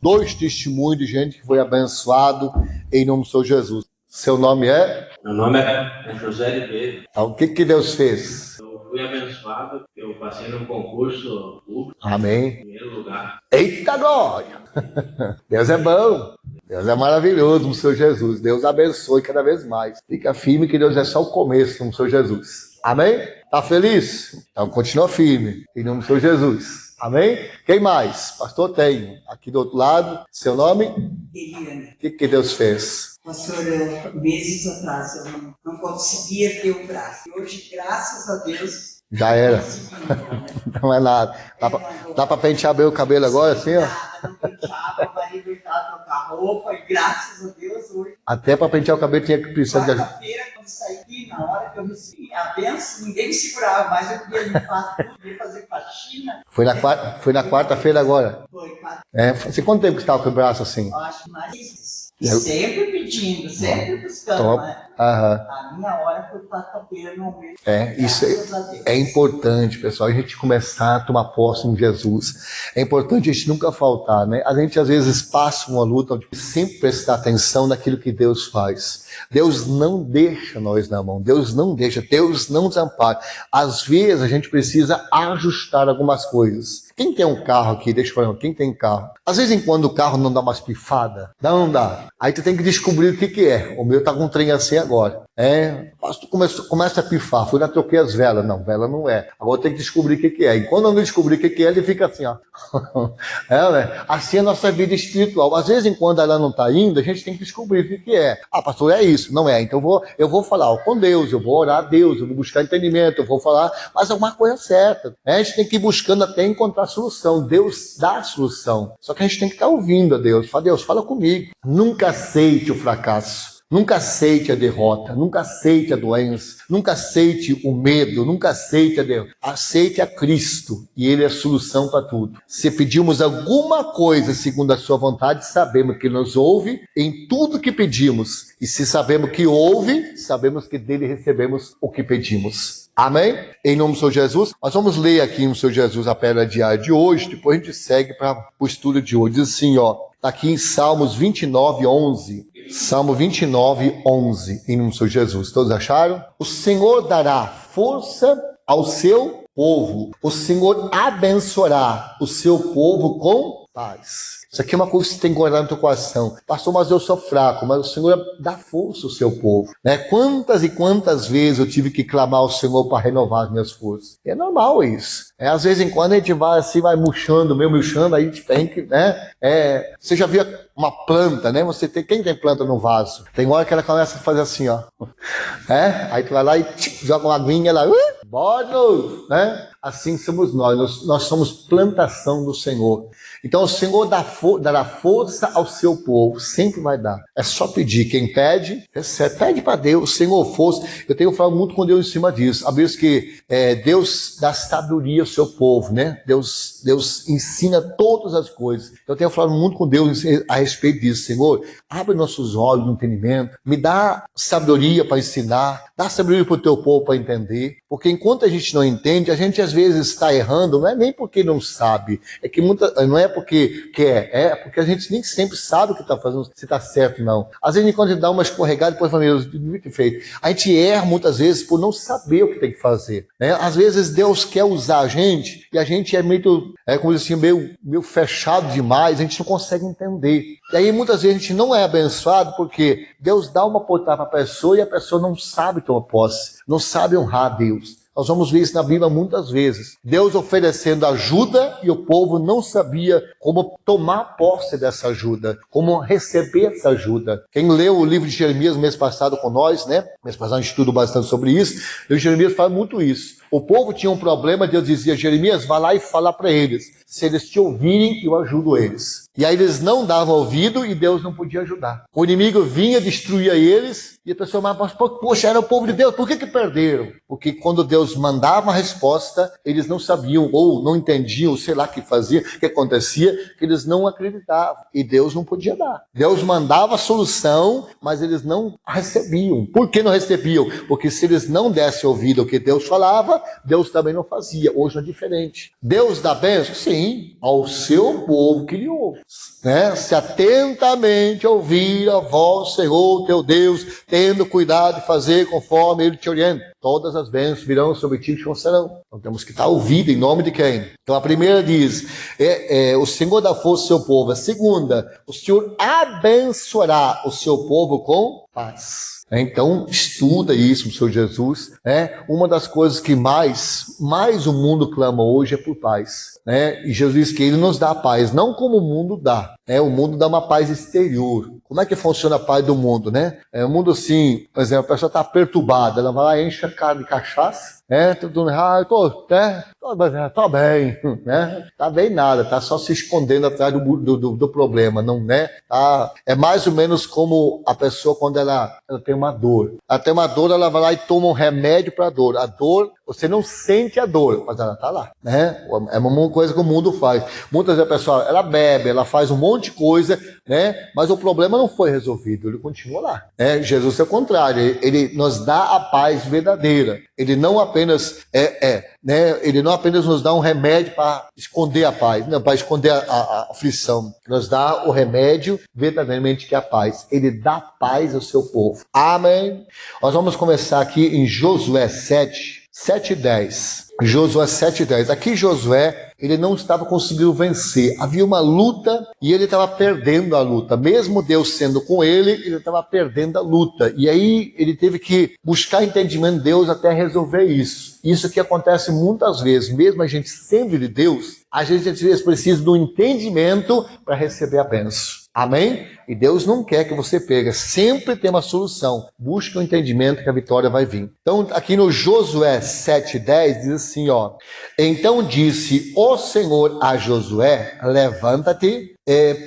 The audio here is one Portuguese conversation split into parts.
2 testemunhos de gente que foi abençoado em nome do Senhor Jesus. Seu nome é? Meu nome é José Ribeiro. Então, o que Deus fez? Eu fui abençoado, eu passei num concurso público. Amém. Em primeiro lugar. Eita glória! Deus é bom. Deus é maravilhoso no Senhor Jesus. Deus abençoe cada vez mais. Fica firme que Deus é só o começo no Senhor Jesus. Amém? Tá feliz? Então continua firme em nome do Senhor Jesus. Amém? Quem mais? Pastor tem. Aqui do outro lado, seu nome? Eliana. O que Deus fez? Pastor, meses atrás eu não conseguia ter o braço. E hoje, graças a Deus, Já era. Não é nada. Dá pra pentear bem o cabelo agora, assim, ó? Não penteava, o marido estava trocar roupa e graças a Deus hoje. Até pra pentear o cabelo tinha que precisar de ajuda. Quarta-feira, quando saí aqui, na hora que eu recebi a benção, ninguém me segurava mais, eu queria limpar tudo, queria fazer faxina. Foi na quarta-feira agora. Foi quarta. Você quanto tempo que estava com o braço assim? Eu acho mais. E sempre pedindo, sempre buscando. Top. Né? Aham. A minha hora foi quarta-feira no mês. Isso é importante, pessoal, a gente começar a tomar posse em Jesus. É importante a gente nunca faltar, né? A gente às vezes passa uma luta onde sempre prestar atenção naquilo que Deus faz. Deus não deixa nós na mão, Deus não deixa, Deus não desampara. Às vezes a gente precisa ajustar algumas coisas. Quem tem um carro aqui, deixa eu falar, quem tem carro? Às vezes em quando o carro não dá umas pifadas, não dá. Aí tu tem que descobrir o que é. O meu tá com um trem assim agora. Tu começa a pifar, fui lá, troquei as velas. Não, vela não é. Agora tem que descobrir o que é. E quando eu não descobrir o que é, ele fica assim, ó. Né? Assim é a nossa vida espiritual. Às vezes, quando ela não está indo, a gente tem que descobrir o que é. Ah, pastor, é isso. Não é. Então eu vou falar com Deus, eu vou orar a Deus, eu vou buscar entendimento, eu vou falar, mas alguma coisa certa. A gente tem que ir buscando até encontrar a solução. Deus dá a solução. Só que a gente tem que estar ouvindo a Deus. Fala, Deus, fala comigo. Nunca aceite o fracasso. Nunca aceite a derrota, nunca aceite a doença, nunca aceite o medo, nunca aceite a derrota. Aceite a Cristo e Ele é a solução para tudo. Se pedimos alguma coisa segundo a sua vontade, sabemos que Ele nos ouve em tudo que pedimos. E se sabemos que ouve, sabemos que dele recebemos o que pedimos. Amém? Em nome do Senhor Jesus, nós vamos ler aqui no Senhor Jesus a pérola diária de hoje, depois a gente segue para o estudo de hoje. Diz assim, ó, está aqui em Salmos 29, 11. Salmo 29, 11, em nome do Senhor Jesus. Todos acharam? O Senhor dará força ao seu povo. O Senhor abençoará o seu povo com paz. Isso aqui é uma coisa que você tem que guardar no teu coração. Pastor, mas eu sou fraco, mas o Senhor dá força ao seu povo. Né? Quantas e quantas vezes eu tive que clamar ao Senhor para renovar as minhas forças? É normal isso. Às vezes em quando a gente vai assim, vai murchando, aí a gente tem que, né? Você já viu uma planta, né? Quem tem planta no vaso? Tem hora que ela começa a fazer assim, ó. Aí tu vai lá e joga uma aguinha lá, bora, né? Assim somos nós somos plantação do Senhor. Então o Senhor dará força ao seu povo, sempre vai dar. É só pedir, quem pede, recebe. Pede para Deus, Senhor, força. Eu tenho falado muito com Deus em cima disso. A vez que Deus dá sabedoria ao seu povo, né? Deus ensina todas as coisas. Eu tenho falado muito com Deus a respeito disso. Senhor, abre nossos olhos no entendimento, me dá sabedoria para ensinar, dá sabedoria para o teu povo para entender. Porque enquanto a gente não entende, a gente às vezes está errando, não é nem porque não sabe, não é porque quer, é porque a gente nem sempre sabe o que está fazendo, se está certo ou não. Às vezes, quando a gente dá uma escorregada, depois fala, meu Deus, devia ter feito. A gente erra muitas vezes por não saber o que tem que fazer. Né? Às vezes Deus quer usar a gente e a gente é como assim, meio fechado demais, a gente não consegue entender. E aí muitas vezes a gente não é abençoado porque Deus dá uma oportunidade para a pessoa e a pessoa não sabe tomar posse, não sabe honrar a Deus. Nós vamos ver isso na Bíblia muitas vezes. Deus oferecendo ajuda e o povo não sabia como tomar posse dessa ajuda, como receber essa ajuda. Quem leu o livro de Jeremias mês passado com nós, né? Mês passado a gente estudou bastante sobre isso. E o Jeremias fala muito isso. O povo tinha um problema, Deus dizia, Jeremias, vai lá e fala para eles. Se eles te ouvirem, eu ajudo eles. E aí eles não davam ouvido e Deus não podia ajudar. O inimigo vinha, destruía eles e a pessoa, mas poxa, era o povo de Deus, por que perderam? Porque quando Deus mandava uma resposta, eles não sabiam ou não entendiam, sei lá o que fazia, o que acontecia, que eles não acreditavam e Deus não podia dar. Deus mandava a solução, mas eles não recebiam. Por que não recebiam? Porque se eles não dessem ouvido ao que Deus falava, Deus também não fazia. Hoje é diferente. Deus dá bênção? Sim. Porém, ao seu povo que lhe ouve, né? Se atentamente ouvir a voz, Senhor teu Deus, tendo cuidado de fazer conforme ele te orienta, todas as bênçãos virão sobre ti e te concederão. Então temos que estar ouvido em nome de quem? Então a primeira diz, o Senhor dá força ao seu povo. A segunda, o Senhor abençoará o seu povo com paz. Então, estuda isso, Senhor Jesus. Uma das coisas que mais o mundo clama hoje é por paz. E Jesus diz que ele nos dá paz, não como o mundo dá. O mundo dá uma paz exterior. Como é que funciona a paz do mundo, o mundo assim, por exemplo, a pessoa está perturbada, ela vai lá e enche a cara de cachaça, tudo, tô bem, tá bem nada, tá só se escondendo atrás do problema, não, é mais ou menos como a pessoa quando ela tem uma dor. Ela tem uma dor, ela vai lá e toma um remédio para a dor. A dor, você não sente a dor, mas ela tá lá, É uma coisa que o mundo faz. Muitas vezes a pessoa, ela bebe, ela faz um monte de coisa, mas o problema não foi resolvido, ele continua lá. Jesus é o contrário, ele nos dá a paz verdadeira. Ele não apenas ele não apenas nos dá um remédio para esconder a paz, não, para esconder a aflição. Nos dá o remédio verdadeiramente que é a paz. Ele dá paz ao seu povo. Amém. Nós vamos começar aqui em Josué 7:10. Josué 7:10. Aqui Josué, ele não estava conseguindo vencer. Havia uma luta e ele estava perdendo a luta. Mesmo Deus sendo com ele, ele estava perdendo a luta. E aí ele teve que buscar entendimento de Deus até resolver isso. Isso que acontece muitas vezes. Mesmo a gente sendo de Deus, a gente às vezes precisa de um entendimento para receber a bênção. Amém? E Deus não quer que você pegue. Sempre tem uma solução. Busque o entendimento que a vitória vai vir. Então, aqui no Josué 7:10, diz assim, Então disse o Senhor a Josué, levanta-te,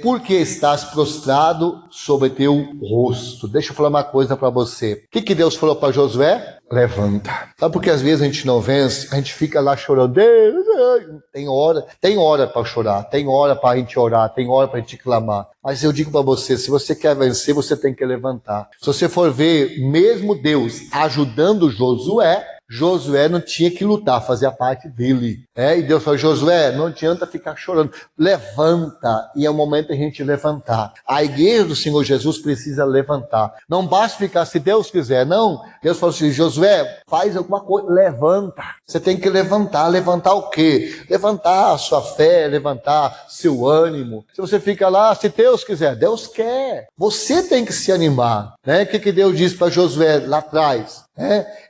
porque estás prostrado sobre teu rosto. Deixa eu falar uma coisa para você. O que Deus falou para Josué? Levanta. Sabe por que às vezes a gente não vence? A gente fica lá chorando. Deus, tem hora para chorar, tem hora para a gente orar, tem hora para a gente clamar. Mas eu digo para você, se você quer vencer, você tem que levantar. Se você for ver, mesmo Deus ajudando Josué não tinha que lutar, fazia parte dele. E Deus falou, Josué, não adianta ficar chorando. Levanta. E é o momento de a gente levantar. A igreja do Senhor Jesus precisa levantar. Não basta ficar, se Deus quiser. Não. Deus falou assim, Josué, faz alguma coisa. Levanta. Você tem que levantar. Levantar o quê? Levantar a sua fé, levantar seu ânimo. Se você fica lá, se Deus quiser. Deus quer. Você tem que se animar. O que Deus disse para Josué lá atrás?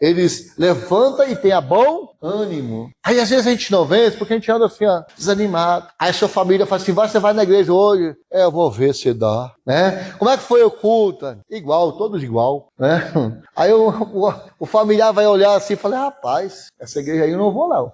Eles levantam e tenha bom ânimo. Aí às vezes a gente não vence porque a gente anda assim, desanimado. Aí a sua família fala assim, você vai na igreja hoje? Eu vou ver se dá. Como é que foi o culto? Igual, todos igual. Aí o familiar vai olhar assim e fala, rapaz, essa igreja aí eu não vou não.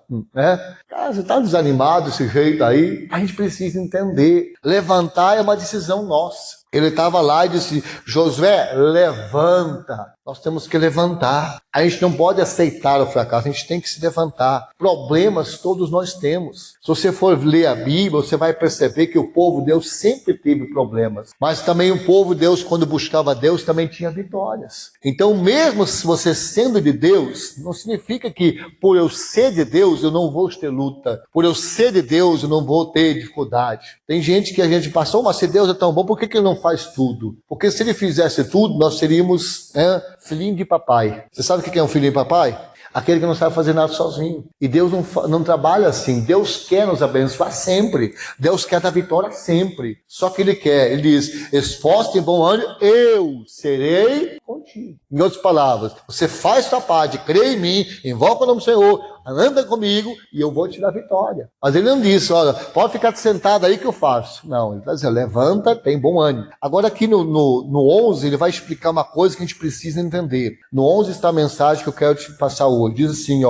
Cara, você está desanimado desse jeito aí? A gente precisa entender. Levantar é uma decisão nossa. Ele estava lá e disse, Josué, levanta. Nós temos que levantar. A gente não pode aceitar o fracasso, a gente tem que se levantar. Problemas todos nós temos. Se você for ler a Bíblia, você vai perceber que o povo de Deus sempre teve problemas. Mas também o povo de Deus, quando buscava Deus, também tinha vitórias. Então, mesmo se você sendo de Deus, não significa que por eu ser de Deus, eu não vou ter luta. Por eu ser de Deus, eu não vou ter dificuldade. Tem gente que a gente passou, mas se Deus é tão bom, por que ele não faz tudo? Porque se ele fizesse tudo, nós seríamos filhinho de papai. Você sabe o que é um filhinho de papai? Aquele que não sabe fazer nada sozinho. E Deus não trabalha assim. Deus quer nos abençoar sempre. Deus quer dar vitória sempre. Só que Ele quer. Ele diz, esforce em bom ânimo, eu serei contigo. Em outras palavras, você faz sua parte, crê em mim, invoca o nome do Senhor, anda comigo e eu vou te dar vitória. Mas ele não disse, olha, pode ficar sentado aí que eu faço. Não, ele vai dizer, levanta, tem bom ânimo. Agora aqui no 11, ele vai explicar uma coisa que a gente precisa entender. No 11 está a mensagem que eu quero te passar hoje. Diz assim,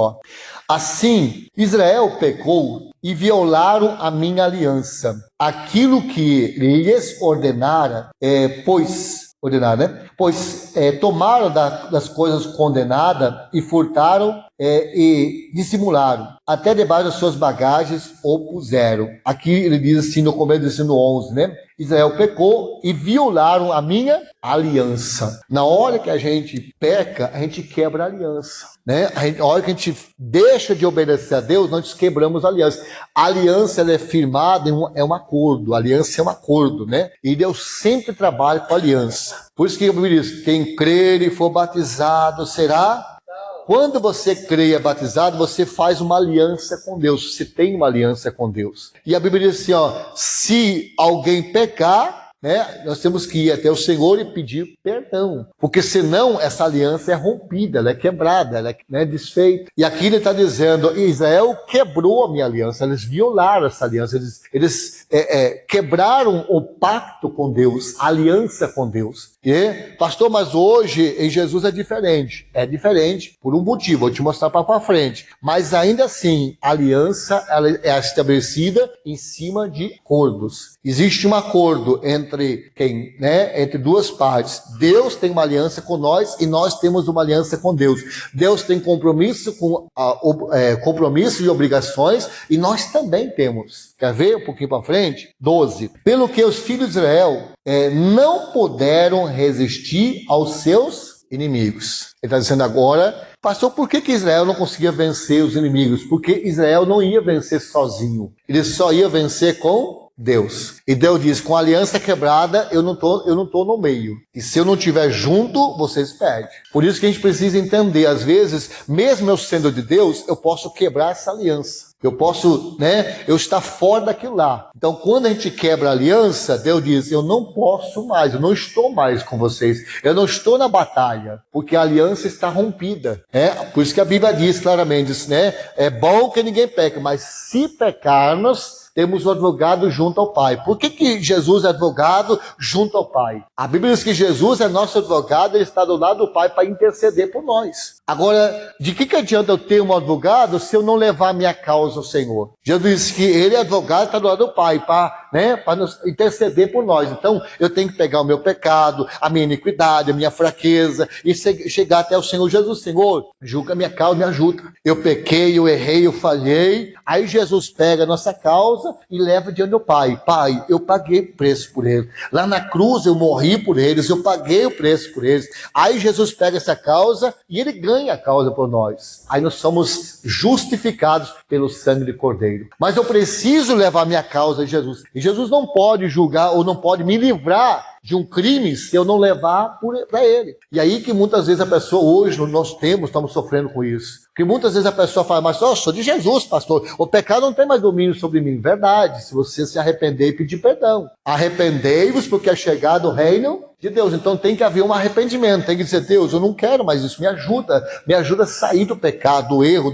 assim, Israel pecou e violaram a minha aliança. Aquilo que lhes ordenara, pois tomaram das coisas condenadas e furtaram e dissimularam, até debaixo das suas bagagens o puseram. Aqui ele diz assim no começo do versículo 11, né? Israel pecou e violaram a minha aliança. Na hora que a gente peca, a gente quebra a aliança, né? Na hora que a gente deixa de obedecer a Deus, nós quebramos a aliança. A aliança ela é firmada, é um acordo. A aliança é um acordo, né? E Deus sempre trabalha com a aliança. Por isso que a Bíblia diz, quem crer e for batizado será... Quando você crê e é batizado, você faz uma aliança com Deus. Você tem uma aliança com Deus. E a Bíblia diz assim, ó, se alguém pecar, né, nós temos que ir até o Senhor e pedir perdão. Porque senão essa aliança é rompida, ela é quebrada, ela é desfeita. E aqui ele está dizendo, Israel quebrou a minha aliança, eles violaram essa aliança, eles quebraram o pacto com Deus, a aliança com Deus. E, pastor, mas hoje em Jesus é diferente. É diferente por um motivo, vou te mostrar para frente. Mas ainda assim, a aliança ela é estabelecida em cima de acordos. Existe um acordo entre quem, né? Entre duas partes. Deus tem uma aliança com nós e nós temos uma aliança com Deus. Deus tem compromisso compromisso e obrigações e nós também temos. Quer ver um pouquinho para frente? 12. Pelo que os filhos de Israel não puderam resistir aos seus inimigos. Ele está dizendo agora, pastor, por que Israel não conseguia vencer os inimigos? Porque Israel não ia vencer sozinho. Ele só ia vencer com Deus. E Deus diz, com a aliança quebrada, eu não tô no meio. E se eu não estiver junto, vocês perdem. Por isso que a gente precisa entender, às vezes, mesmo eu sendo de Deus, eu posso quebrar essa aliança. Eu posso, né, eu estar fora daquilo lá. Então, quando a gente quebra a aliança, Deus diz, eu não posso mais, eu não estou mais com vocês. Eu não estou na batalha, porque a aliança está rompida. Por isso que a Bíblia diz claramente, né, é bom que ninguém peque, mas se pecarmos, temos o advogado junto ao Pai. Por que Jesus é advogado junto ao Pai? A Bíblia diz que Jesus é nosso advogado, ele está do lado do Pai para interceder por nós. Agora, de que adianta eu ter um advogado se eu não levar a minha causa ao Senhor? Jesus disse que ele é advogado, está do lado do Pai, para nos interceder por nós. Então, eu tenho que pegar o meu pecado, a minha iniquidade, a minha fraqueza, e chegar até o Senhor. Jesus, Senhor, julga a minha causa, me ajuda. Eu pequei, eu errei, eu falhei. Aí Jesus pega a nossa causa e leva diante do Pai. Pai, eu paguei o preço por eles. Lá na cruz eu morri por eles, eu paguei o preço por eles. Aí Jesus pega essa causa e ele ganha a causa por nós. Aí nós somos justificados pelo sangue de Cordeiro. Mas eu preciso levar minha causa a Jesus. E Jesus não pode julgar ou não pode me livrar de um crime se eu não levar para ele. E aí que muitas vezes a pessoa, hoje, nós estamos sofrendo com isso. Porque muitas vezes a pessoa fala, mas eu sou de Jesus, pastor. O pecado não tem mais domínio sobre mim. Verdade, se você se arrepender e pedir perdão. Arrependei-vos porque é chegado o reino de Deus. Então tem que haver um arrependimento. Tem que dizer, Deus, eu não quero mais isso. Me ajuda a sair do pecado, do erro.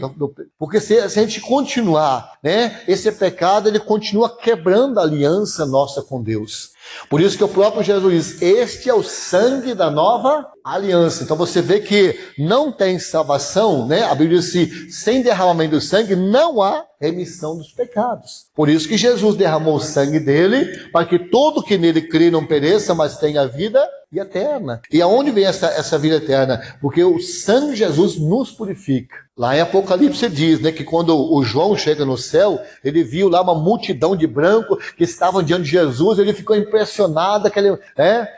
Porque se a gente continuar, né, esse pecado, ele continua quebrando a aliança nossa com Deus. Por isso que o próprio Jesus diz, este é o sangue da nova aliança. Então você vê que não tem salvação, né? A Bíblia diz que sem derramamento do sangue não há remissão dos pecados. Por isso que Jesus derramou o sangue dele, para que todo que nele crê não pereça, mas tenha vida eterna. E aonde vem essa vida eterna? Porque o sangue de Jesus nos purifica. Lá em Apocalipse diz, né, que quando o João chega no céu, ele viu lá uma multidão de branco que estavam diante de Jesus, ele ficou impressionado.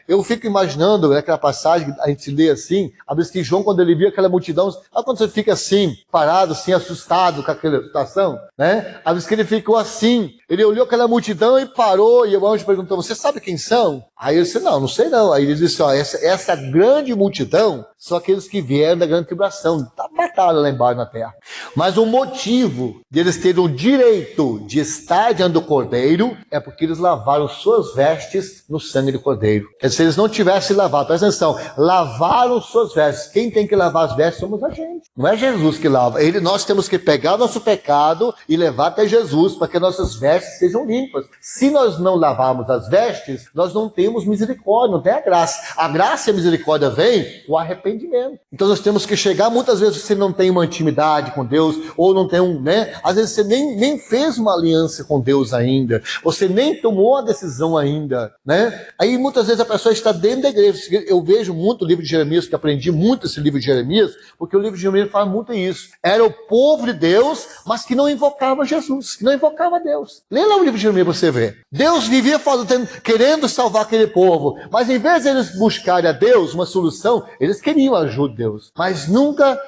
Eu fico imaginando, né, aquela passagem, a gente lê assim, a vez que João, quando ele viu aquela multidão, quando você fica assim, parado, assim, assustado com aquela situação, né? A vez que ele ficou assim, ele olhou aquela multidão e parou, e o anjo perguntou, você sabe quem são? Aí ele disse, não sei não. Aí ele disse, essa grande multidão são aqueles que vieram da grande tribulação, da batalha lá embaixo na terra. Mas o motivo de eles terem o direito de estar diante do Cordeiro é porque eles lavaram suas vestes no sangue do Cordeiro. Se eles não tivessem lavado, presta atenção, lavaram suas vestes. Quem tem que lavar as vestes somos a gente. Não é Jesus que lava. Nós temos que pegar o nosso pecado e levar até Jesus para que nossas vestes sejam limpas. Se nós não lavarmos as vestes, nós não temos misericórdia, não tem a graça. A graça e a misericórdia vem com o arrependimento. arrependimento. Então nós temos que chegar, muitas vezes você não tem uma intimidade com Deus, ou não tem às vezes você nem fez uma aliança com Deus ainda, você nem tomou a decisão ainda, né? Aí muitas vezes a pessoa está dentro da igreja. Eu vejo muito o livro de Jeremias, que aprendi muito esse livro de Jeremias, porque o livro de Jeremias fala muito isso. Era o povo de Deus, mas que não invocava Jesus, que não invocava Deus. Lê lá o livro de Jeremias para você ver. Deus vivia querendo salvar aquele povo, mas em vez de eles buscarem a Deus uma solução, eles queriam a ajuda de Deus, mas nunca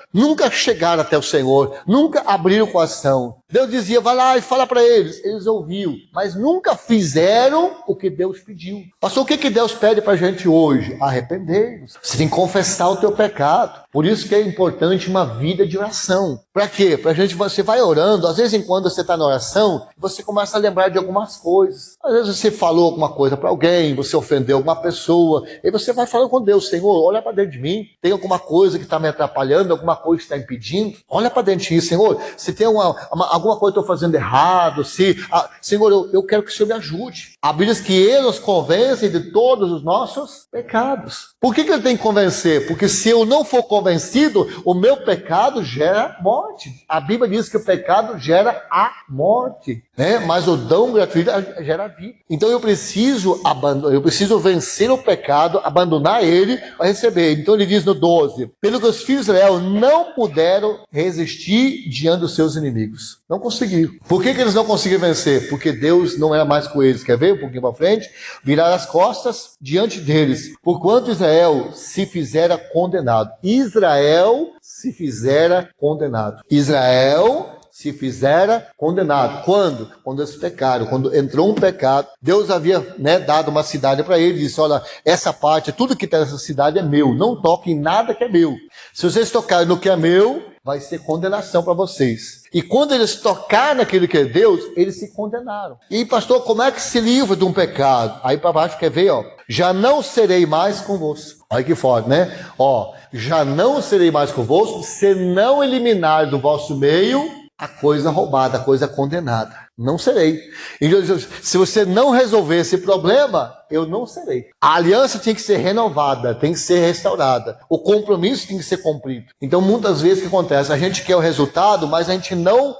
chegaram até o Senhor, nunca abriram o coração. Deus dizia, vai lá e fala para eles. Eles ouviam, mas nunca fizeram o que Deus pediu. Pastor, o que Deus pede para a gente hoje? Arrepender-nos. Você tem que confessar o teu pecado. Por isso que é importante uma vida de oração. Para quê? Para a gente, você vai orando, às vezes quando você está na oração, você começa a lembrar de algumas coisas. Às vezes você falou alguma coisa para alguém, você ofendeu alguma pessoa, e você vai falando com Deus, Senhor, olha para dentro de mim, tem alguma coisa que está me atrapalhando, alguma coisa que está impedindo? Olha para dentro de mim, Senhor, se tem alguma coisa que eu estou fazendo errado, Senhor, eu quero que o Senhor me ajude. A Bíblia diz que Ele nos convence de todos os nossos pecados. Por que Ele tem que convencer? Porque se eu não for convencido, o meu pecado gera morte. A Bíblia diz que o pecado gera a morte, né? Mas o dom gratuito gera a vida. Então eu preciso vencer o pecado, abandonar ele para receber. Então ele diz no 12, pelo que os filhos de Israel não puderam resistir diante dos seus inimigos. Não conseguiram. Por que eles não conseguiram vencer? Porque Deus não era mais com eles. Quer ver um pouquinho para frente? Virar as costas diante deles. Porquanto Israel se fizera condenado. Israel se fizera condenado. Israel se fizera condenado. Quando? Quando eles pecaram. Quando entrou um pecado, Deus havia dado uma cidade para ele. Disse, olha, essa parte, tudo que está nessa cidade é meu. Não toque em nada que é meu. Se vocês tocarem no que é meu, vai ser condenação para vocês. E quando eles tocaram naquilo que é Deus, eles se condenaram. E pastor, como é que se livra de um pecado? Aí para baixo, quer ver, ó? Já não serei mais convosco. Olha que forte, né? Ó, já não serei mais convosco, se não eliminar do vosso meio a coisa roubada, a coisa condenada. Não serei. Então, se você não resolver esse problema, eu não serei. A aliança tem que ser renovada, tem que ser restaurada. O compromisso tem que ser cumprido. Então, muitas vezes o que acontece? A gente quer o resultado, mas a gente não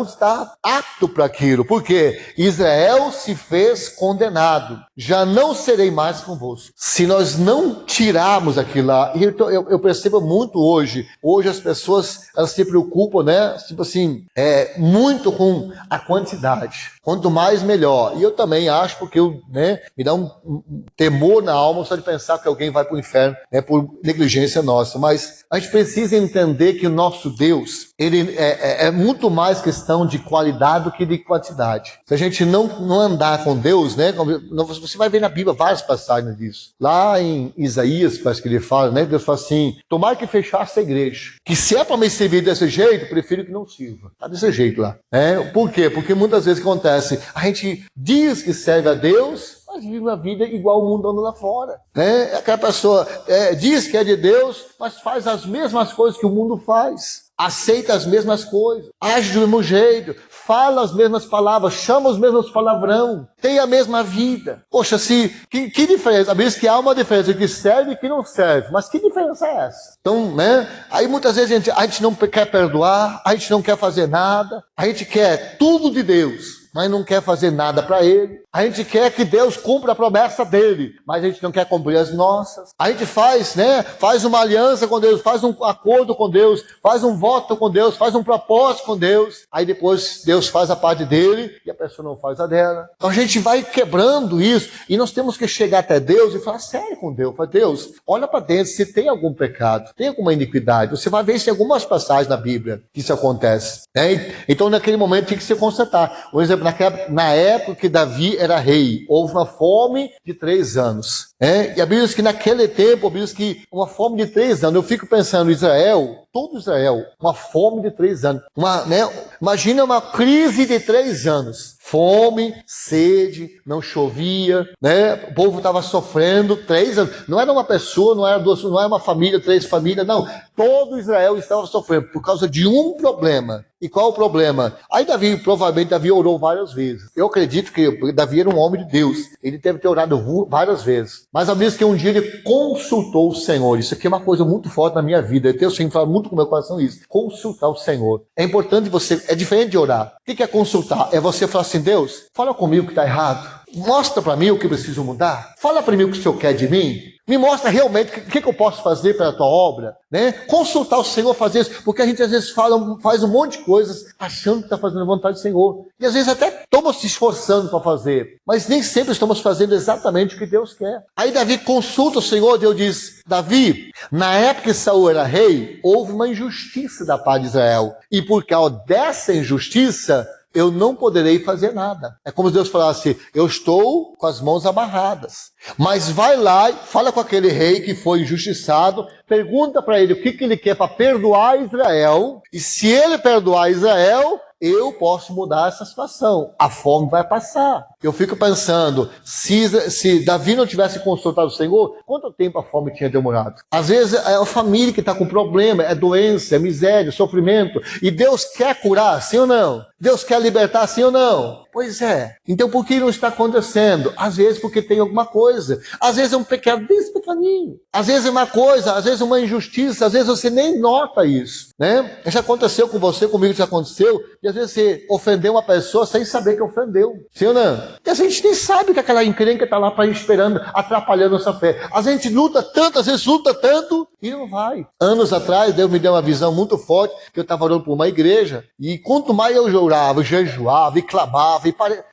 está apto para aquilo. Por quê? Israel se fez condenado. Já não serei mais convosco. Se nós não tirarmos aquilo lá, e eu percebo muito hoje as pessoas, elas se preocupam, né? Tipo assim, muito com a quantidade. Quanto mais, melhor. E eu também acho, porque me dá um temor na alma só de pensar que alguém vai para o inferno, por negligência nossa. Mas a gente precisa entender que o nosso Deus, ele é muito mais questão de qualidade do que de quantidade. Se a gente não andar com Deus, você vai ver na Bíblia várias passagens disso. Lá em Isaías, parece que ele fala, Deus fala assim, tomara que fechasse a igreja. Que se é para me servir desse jeito, prefiro que não sirva. Tá desse jeito lá. Por quê? Porque muitas vezes acontece, a gente diz que serve a Deus, mas vive uma vida igual o mundo anda lá fora. Aquela pessoa diz que é de Deus, mas faz as mesmas coisas que o mundo faz. Aceita as mesmas coisas, age do mesmo jeito, fala as mesmas palavras, chama os mesmos palavrão, tem a mesma vida. Poxa, que diferença? A Bíblia diz que há uma diferença que serve e que não serve, mas que diferença é essa? Então, aí muitas vezes a gente não quer perdoar, a gente não quer fazer nada, a gente quer tudo de Deus, mas não quer fazer nada para Ele. A gente quer que Deus cumpra a promessa dele, mas a gente não quer cumprir as nossas. A gente faz uma aliança com Deus, faz um acordo com Deus, faz um voto com Deus, faz um propósito com Deus. Aí depois Deus faz a parte dele e a pessoa não faz a dela. Então a gente vai quebrando isso e nós temos que chegar até Deus e falar sério com Deus. Fala, Deus, olha para dentro se tem algum pecado, tem alguma iniquidade. Você vai ver se tem algumas passagens na Bíblia que isso acontece. Então naquele momento tem que se consertar. Por exemplo, na época que Davi era rei, houve uma fome de 3 anos. E a Bíblia diz que naquele tempo, a Bíblia diz que uma fome de 3 anos, eu fico pensando, todo Israel, uma fome de 3 anos. Imagina uma crise de 3 anos. Fome, sede, não chovia, o povo estava sofrendo 3 anos. Não era uma pessoa, não era 2, não era uma família, 3 famílias, não. Todo Israel estava sofrendo por causa de um problema. E qual o problema? Aí provavelmente Davi orou várias vezes. Eu acredito que Davi era um homem de Deus. Ele deve ter orado várias vezes. Mas a Bíblia diz que um dia ele consultou o Senhor. Isso aqui é uma coisa muito forte na minha vida. Eu tenho falado muito com o meu coração isso. Consultar o Senhor. É importante você, é diferente de orar. O que é consultar? É você falar assim, Deus, fala comigo que está errado. Mostra para mim o que eu preciso mudar. Fala para mim o que o Senhor quer de mim. Me mostra realmente o que eu posso fazer pela tua obra, né? Consultar o Senhor, fazer isso, porque a gente às vezes faz um monte de coisas achando que está fazendo a vontade do Senhor. E às vezes até estamos se esforçando para fazer, mas nem sempre estamos fazendo exatamente o que Deus quer. Aí Davi consulta o Senhor, Deus diz, Davi, na época que Saul era rei, houve uma injustiça da parte de Israel. E por causa dessa injustiça, eu não poderei fazer nada. É como se Deus falasse, eu estou com as mãos amarradas. Mas vai lá e fala com aquele rei que foi injustiçado, pergunta para ele o que ele quer para perdoar Israel, e se ele perdoar Israel, eu posso mudar essa situação. A fome vai passar. Eu fico pensando, se Davi não tivesse consultado o Senhor, quanto tempo a fome tinha demorado? Às vezes é a família que está com problema, é doença, é miséria, é sofrimento, e Deus quer curar, sim ou não? Deus quer libertar, sim ou não? Pois é. Então por que não está acontecendo? Às vezes porque tem alguma coisa. Às vezes é um pecado desse pequenininho. Às vezes é uma coisa, às vezes é uma injustiça, às vezes você nem nota isso, né? Já aconteceu com você, comigo já aconteceu, e às vezes você ofendeu uma pessoa sem saber que ofendeu. Sim ou não? E a gente nem sabe que aquela encrenca está lá para ir esperando, atrapalhando nossa fé. A gente luta tanto, às vezes luta tanto, e não vai. Anos atrás, Deus me deu uma visão muito forte, que eu estava orando por uma igreja, e quanto mais eu orava, jejuava e clamava,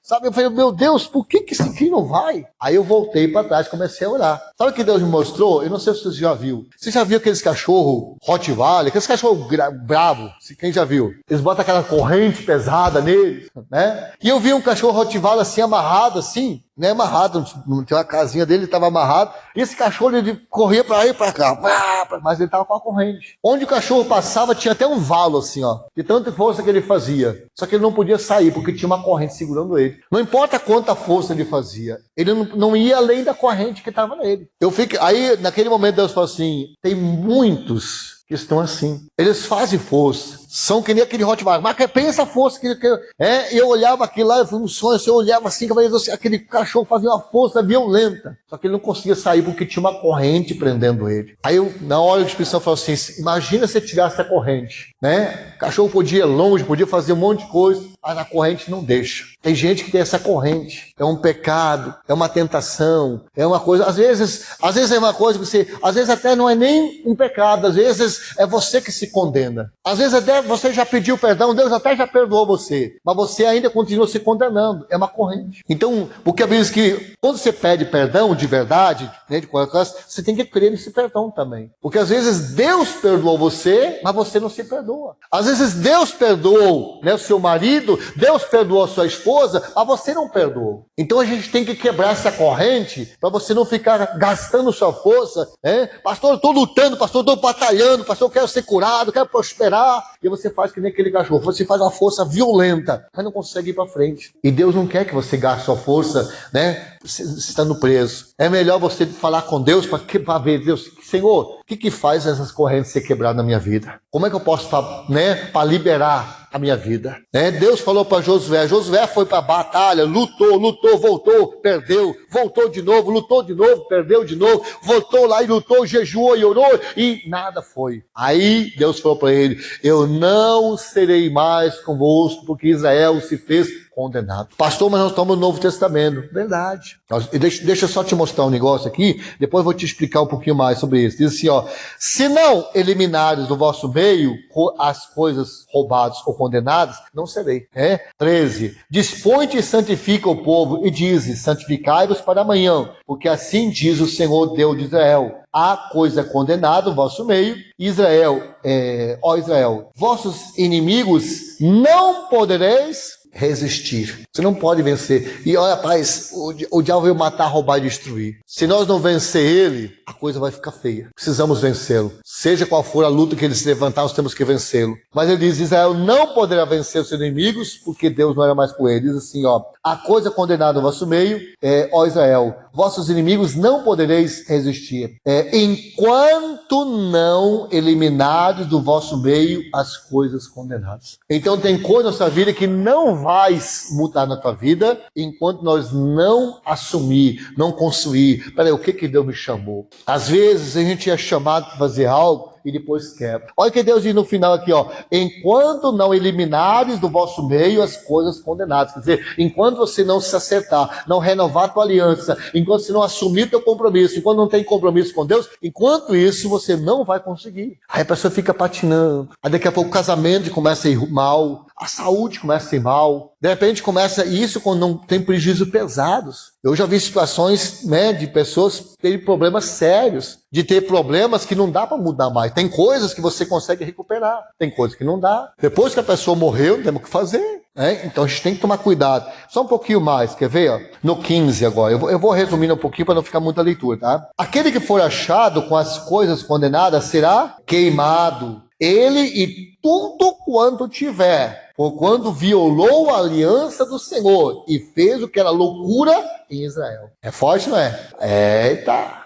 sabe, eu falei, meu Deus, por que esse aqui não vai? Aí eu voltei para trás e comecei a orar. Sabe o que Deus me mostrou? Eu não sei se você já viu. Você já viu aqueles cachorros Rottweiler, aqueles cachorros bravos? Quem já viu? Eles botam aquela corrente pesada neles, né? E eu vi um cachorro Rottweiler assim, amarrado assim, né? Amarrado, tem uma casinha dele, ele estava amarrado. E esse cachorro, ele corria para lá e para cá, mas ele estava com a corrente. Onde o cachorro passava, tinha até um valo assim, ó, de tanta força que ele fazia. Só que ele não podia sair, porque tinha uma corrente segurando ele. Não importa quanta força ele fazia, ele não ia além da corrente que estava nele. Aí, naquele momento, Deus falou assim, tem muitos que estão assim. Eles fazem força. São que nem aquele Rottweiler. Mas pensa a força que eu olhava aquilo lá, foi um sonho, eu olhava assim, aquele cachorro fazia uma força violenta. Só que ele não conseguia sair porque tinha uma corrente prendendo ele. Aí eu, na hora de expressão, eu falei assim, imagina se tirasse a corrente, né? O cachorro podia ir longe, podia fazer um monte de coisa, mas a corrente não deixa. Tem gente que tem essa corrente. É um pecado, é uma tentação, é uma coisa, às vezes é uma coisa que às vezes até não é nem um pecado, às vezes é você que se condena. Às vezes até você já pediu perdão, Deus até já perdoou você, mas você ainda continua se condenando. É uma corrente. Então, porque a Bíblia diz que quando você pede perdão de verdade, né, de coração, você tem que crer nesse perdão também. Porque às vezes Deus perdoou você, mas você não se perdoa. Às vezes Deus perdoou, né, o seu marido, Deus perdoou a sua esposa, mas você não perdoou. Então a gente tem que quebrar essa corrente para você não ficar gastando sua força, né? Pastor, eu estou lutando, pastor, eu estou batalhando, pastor, eu quero ser curado, eu quero prosperar. E você faz que nem aquele cachorro, você faz uma força violenta, mas não consegue ir para frente. E Deus não quer que você gaste sua força, né, estando preso. É melhor você falar com Deus para ver, Deus, Senhor, o que faz essas correntes ser quebradas na minha vida? Como é que eu posso, né, para liberar a minha vida? Né? Deus falou para Josué foi para a batalha, lutou, voltou, perdeu, voltou de novo, lutou de novo, perdeu de novo, voltou lá e lutou, jejuou e orou e nada foi. Aí Deus falou para ele, eu não serei mais convosco, porque Israel se fez condenado. Pastor, mas nós estamos no Novo Testamento. Verdade. Deixa eu só te mostrar um negócio aqui, depois eu vou te explicar um pouquinho mais sobre isso. Diz assim, ó, se não eliminares do vosso meio as coisas roubadas ou condenadas, não serei. 13. Dispõe-te e santifica o povo e dize, santificai-vos para amanhã, porque assim diz o Senhor Deus de Israel. Há coisa condenada no vosso meio, Israel, vossos inimigos não podereis resistir. Você não pode vencer. E olha, rapaz, o diabo veio matar, roubar e destruir. Se nós não vencer ele, a coisa vai ficar feia. Precisamos vencê-lo. Seja qual for a luta que ele se levantar, nós temos que vencê-lo. Mas ele diz, Israel não poderá vencer os seus inimigos, porque Deus não era mais com ele. Diz assim, ó, a coisa condenada no vosso meio, ó Israel, vossos inimigos não podereis resistir. Enquanto não eliminares do vosso meio as coisas condenadas. Então tem coisa na sua vida que não vai mudar na tua vida enquanto nós não assumir, não construir. Peraí, o que Deus me chamou? Às vezes a gente é chamado para fazer algo e depois quebra. Olha o que Deus diz no final aqui, ó. Enquanto não eliminares do vosso meio as coisas condenadas. Quer dizer, enquanto você não se acertar, não renovar a tua aliança, enquanto você não assumir o teu compromisso, enquanto não tem compromisso com Deus, enquanto isso você não vai conseguir. Aí a pessoa fica patinando. Aí daqui a pouco o casamento começa a ir mal, a saúde começa a ir mal. De repente começa isso quando não tem prejuízos pesados. Eu já vi situações, né, de pessoas terem problemas sérios, de ter problemas que não dá para mudar mais. Tem coisas que você consegue recuperar, tem coisas que não dá. Depois que a pessoa morreu, não temos o que fazer. Então a gente tem que tomar cuidado. Só um pouquinho mais, quer ver? Ó? No 15 agora, eu vou resumindo um pouquinho para não ficar muita leitura, tá? Aquele que for achado com as coisas condenadas será queimado, ele e tudo quanto tiver, porquanto violou a aliança do Senhor e fez o que era loucura em Israel. É forte, não é? Eita!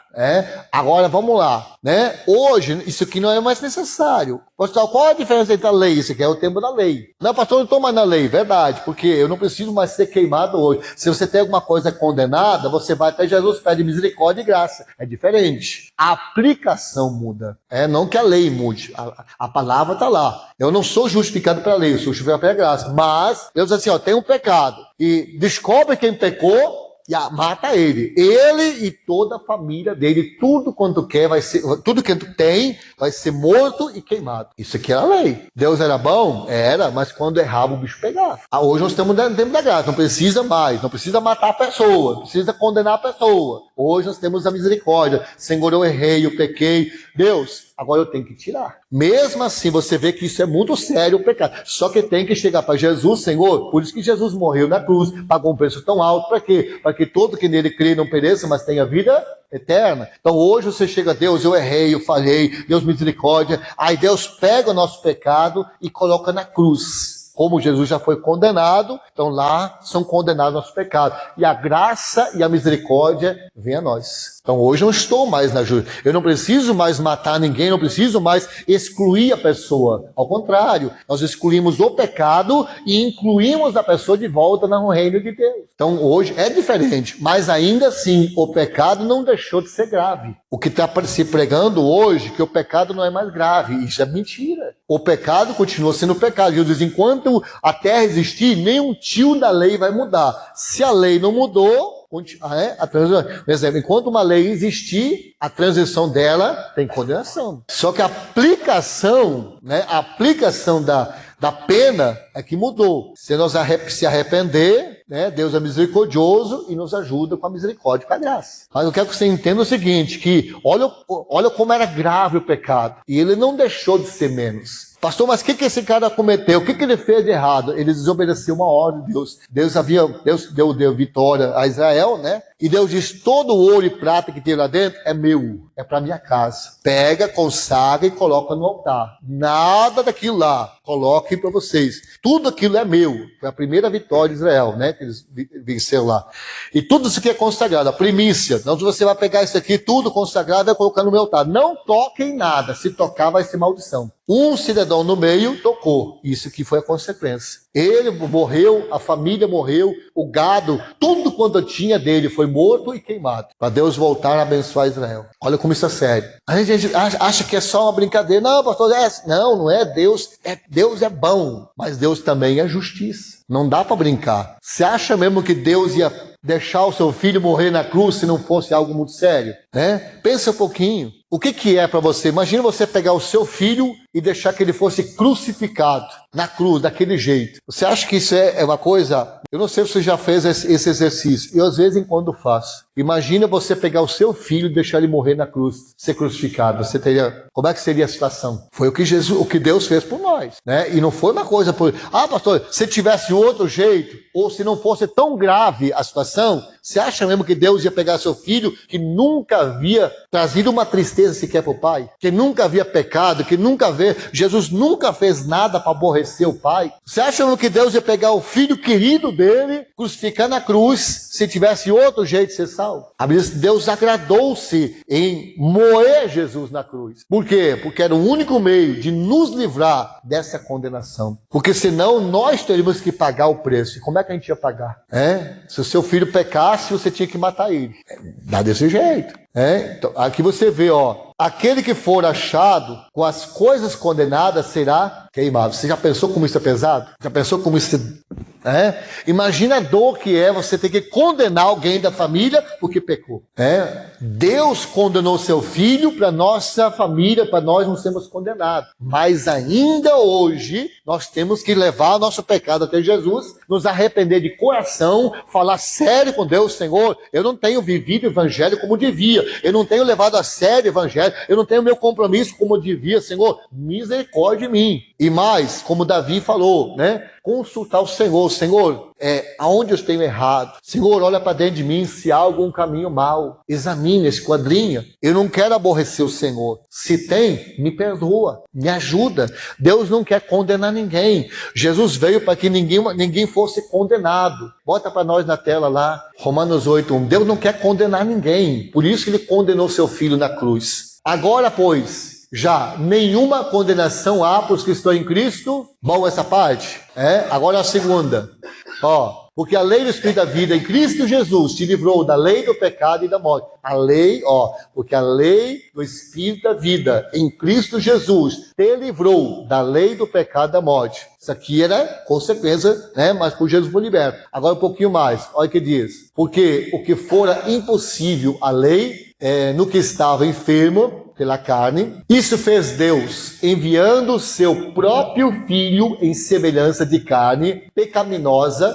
Agora vamos lá, né? Hoje isso aqui não é mais necessário. Pastor, qual a diferença entre a lei? Isso aqui é o tempo da lei. Não, pastor, eu não estou mais na lei, verdade, porque eu não preciso mais ser queimado hoje. Se você tem alguma coisa condenada, você vai até Jesus, pede misericórdia e graça. É diferente. A aplicação muda. Não que a lei mude. A palavra está lá. Eu não sou justificado pela lei, eu sou justificado pela graça. Mas Deus diz assim, ó, tem um pecado e descobre quem pecou e mata ele e toda a família dele, tudo quanto quer vai ser, tudo que tem vai ser morto e queimado. Isso aqui era a lei. Deus era bom? Era, mas quando errava o bicho pegava. Hoje nós estamos no tempo da graça, não precisa mais, não precisa matar a pessoa, não precisa condenar a pessoa. Hoje nós temos a misericórdia. Senhor, eu errei, eu pequei. Deus, agora eu tenho que tirar. Mesmo assim, você vê que isso é muito sério o pecado. Só que tem que chegar para Jesus, Senhor. Por isso que Jesus morreu na cruz, pagou um preço tão alto. Para quê? Para que todo que nele crê não pereça, mas tenha vida eterna. Então hoje você chega a Deus, eu errei, eu falhei, Deus misericórdia. Aí Deus pega o nosso pecado e coloca na cruz. Como Jesus já foi condenado, então lá são condenados nossos pecados. E a graça e a misericórdia vem a nós. Então hoje eu não estou mais na justiça. Eu não preciso mais matar ninguém, não preciso mais excluir a pessoa. Ao contrário, nós excluímos o pecado e incluímos a pessoa de volta no reino de Deus. Então hoje é diferente, mas ainda assim o pecado não deixou de ser grave. O que está se pregando hoje, que o pecado não é mais grave, isso é mentira. O pecado continua sendo pecado. Jesus diz, enquanto a terra existir, nenhum tio da lei vai mudar. Se a lei não mudou, por exemplo, enquanto uma lei existir, a transição dela tem condenação. Só que a aplicação, a aplicação da pena é que mudou. Se nós se arrepender, Deus é misericordioso e nos ajuda com a misericórdia e com a graça. Mas eu quero que você entenda o seguinte, que olha como era grave o pecado. E ele não deixou de ser menos. Pastor, mas o que esse cara cometeu? O que ele fez de errado? Ele desobedeceu uma ordem de Deus. Deus deu vitória a Israel, E Deus diz, todo o ouro e prata que tem lá dentro é meu, é para minha casa. Pega, consagra e coloca no altar. Nada daquilo lá, coloque para vocês. Tudo aquilo é meu. Foi a primeira vitória de Israel, que eles venceram lá. E tudo isso aqui é consagrado, a primícia. Então você vai pegar isso aqui, tudo consagrado, e vai colocar no meu altar. Não toque em nada, se tocar vai ser maldição. Um cidadão no meio tocou. Isso que foi a consequência. Ele morreu, a família morreu, o gado, tudo quanto tinha dele foi morto e queimado. Para Deus voltar a abençoar Israel. Olha como isso é sério. A gente acha que é só uma brincadeira. Não, pastor, não é Deus. Deus é bom, mas Deus também é justiça. Não dá para brincar. Você acha mesmo que Deus ia deixar o seu filho morrer na cruz se não fosse algo muito sério? Pensa um pouquinho. O que é para você? Imagina você pegar o seu filho e deixar que ele fosse crucificado na cruz, daquele jeito. Você acha que isso é uma coisa... Eu não sei se você já fez esse exercício. Eu, às vezes, em quando faço. Imagina você pegar o seu filho e deixar ele morrer na cruz, ser crucificado. Você teria... Como é que seria a situação? Foi o que Deus fez por nós, E não foi uma coisa por... pastor, se tivesse outro jeito, ou se não fosse tão grave a situação, Você acha mesmo que Deus ia pegar seu filho que nunca havia trazido uma tristeza sequer para o pai? Que nunca havia pecado, que nunca havia... Jesus nunca fez nada para aborrecer o pai? Você acha mesmo que Deus ia pegar o filho querido dele, crucificar na cruz, se tivesse outro jeito de ser salvo? A Bíblia diz que Deus agradou-se em moer Jesus na cruz. Por quê? Porque era o único meio de nos livrar dessa condenação. Porque senão nós teríamos que pagar o preço. E como é que a gente ia pagar? Se o seu filho pecasse, você tinha que matar ele. Dá desse jeito. Então, aqui você vê, aquele que for achado com as coisas condenadas será queimado. Você já pensou como isso é pesado? Já pensou como isso Imagina a dor que é você ter que condenar alguém da família porque pecou. Deus condenou seu filho para nossa família, para nós não sermos condenados. Mas ainda hoje, nós temos que levar o nosso pecado até Jesus, nos arrepender de coração, falar sério com Deus: Senhor, eu não tenho vivido o evangelho como devia, eu não tenho levado a sério o evangelho, eu não tenho meu compromisso como devia, Senhor, misericórdia de mim. E mais, como Davi falou, consultar o Senhor: Senhor, aonde eu tenho errado? Senhor, olha para dentro de mim se há algum caminho mau. Examine, esquadrinha. Eu não quero aborrecer o Senhor. Se tem, me perdoa, me ajuda. Deus não quer condenar ninguém. Jesus veio para que ninguém fosse condenado. Bota para nós na tela lá, Romanos 8:1. Deus não quer condenar ninguém. Por isso que ele condenou seu filho na cruz. Agora, pois, já nenhuma condenação há para os que estão em Cristo. Bom essa parte? Agora a segunda. Porque a lei do Espírito da vida em Cristo Jesus te livrou da lei do pecado e da morte. A lei, porque a lei do Espírito da vida em Cristo Jesus te livrou da lei do pecado e da morte. Isso aqui era consequência, mas por Jesus foi liberto. Agora um pouquinho mais, olha o que diz. Porque o que fora impossível a lei, no que estava enfermo pela carne, isso fez Deus, enviando o seu próprio Filho em semelhança de carne pecaminosa,